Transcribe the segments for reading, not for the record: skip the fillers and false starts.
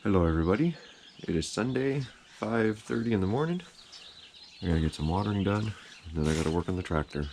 Hello everybody, it is Sunday, 5:30 in the morning. I gotta get some watering done, and then I gotta work on the tractor.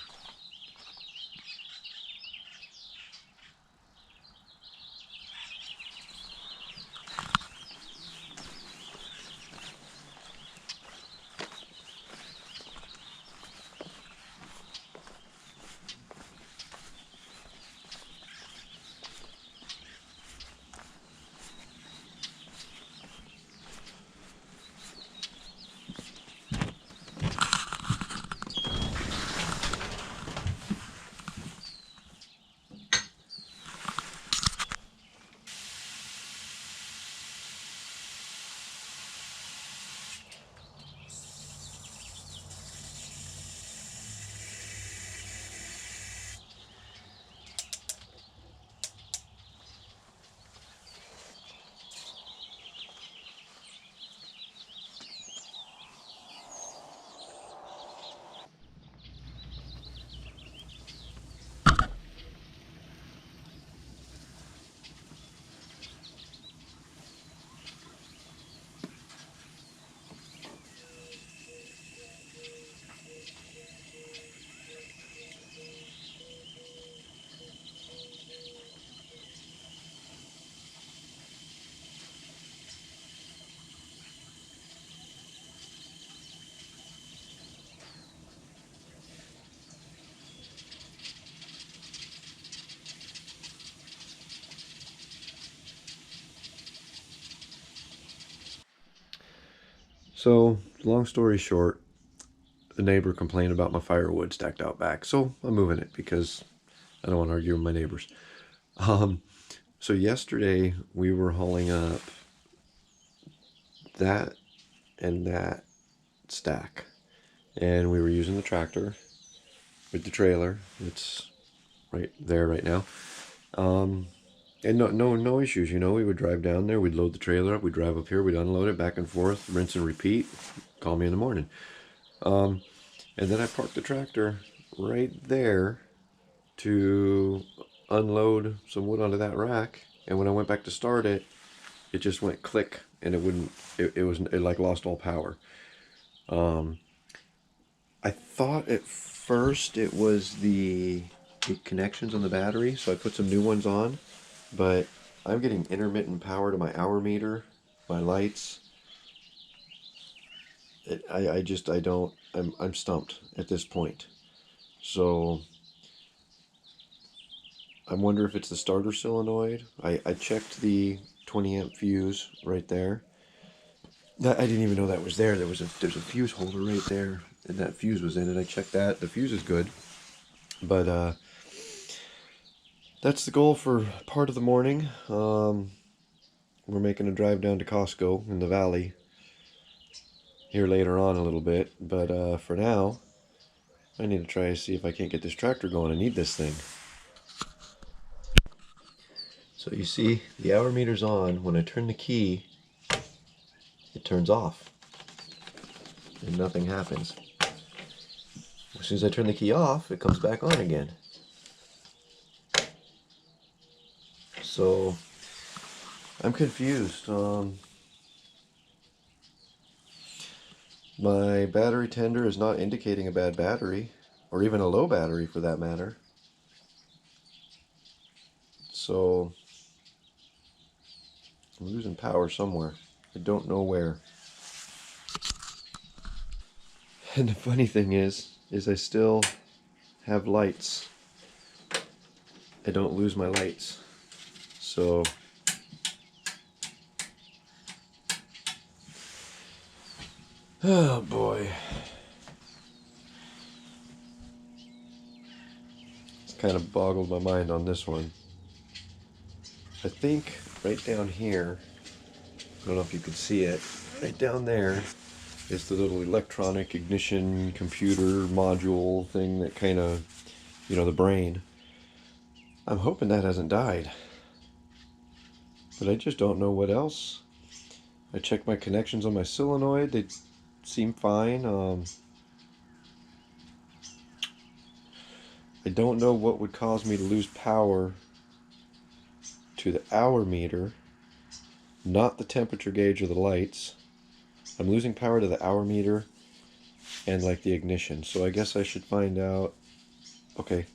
So, long story short, the neighbor complained about my firewood stacked out back, so I'm moving it because I don't want to argue with my neighbors. Um, so yesterday we were hauling up that and that stack, and we were using the tractor with the trailer. It's right there right now. And no issues, we would drive down there, we'd load the trailer up, we'd drive up here, we'd unload it back and forth, rinse and repeat, call me in the morning. And then I parked the tractor right there to unload some wood onto that rack. And when I went back to start it, it just went click and it like lost all power. I thought at first it was the connections on the battery, so I put some new ones on, but I'm getting intermittent power to my hour meter, my lights. I don't, I'm stumped at this point. So I wonder if it's the starter solenoid. I checked the 20 amp fuse right there. I didn't even know that was there. There's a fuse holder right there, and that fuse was in it. I checked that. The fuse is good, but that's the goal for part of the morning. We're making a drive down to Costco in the valley here later on a little bit, but for now, I need to try to see if I can't get this tractor going. I need this thing. So you see, the hour meter's on. When I turn the key, it turns off, and nothing happens. As soon as I turn the key off, it comes back on again. So I'm confused. My battery tender is not indicating a bad battery, or even a low battery for that matter. So I'm losing power somewhere. I don't know where. And the funny thing is I still have lights. I don't lose my lights. So oh boy. It's kind of boggled my mind on this one. I think right down here, I don't know if you can see it, right down there is the little electronic ignition computer module thing that kind of, the brain. I'm hoping that hasn't died. But I just don't know what else. I checked my connections on my solenoid. They seem fine. I don't know what would cause me to lose power to the hour meter, not the temperature gauge or the lights. I'm losing power to the hour meter and like the ignition. So I guess I should find out, okay,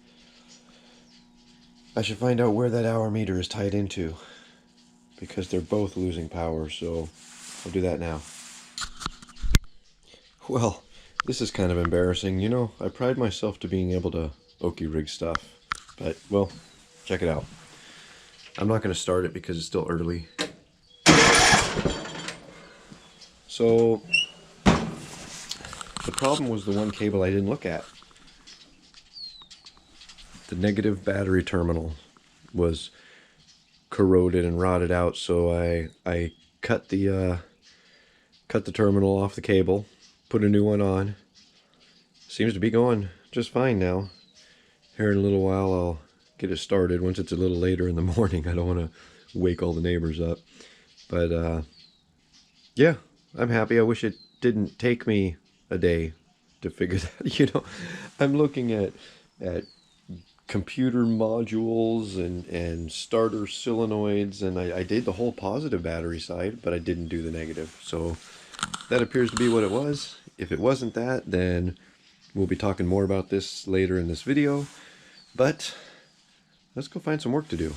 I should find out where that hour meter is tied into, because they're both losing power, so I'll do that now. Well, this is kind of embarrassing. You know, I pride myself to being able to Oki rig stuff, but, well, check it out. I'm not going to start it because it's still early. So, the problem was the one cable I didn't look at. The negative battery terminal was corroded and rotted out, so I cut the terminal off the cable, put a new one on. Seems to be going just fine now. Here in a little while I'll get it started. Once it's a little later in the morning, I don't want to wake all the neighbors up. But yeah, I'm happy. I wish it didn't take me a day to figure that. You know, I'm looking at computer modules and starter solenoids, and I did the whole positive battery side, but I didn't do the negative. So that appears to be what it was. If it wasn't that, then we'll be talking more about this later in this video. But let's go find some work to do.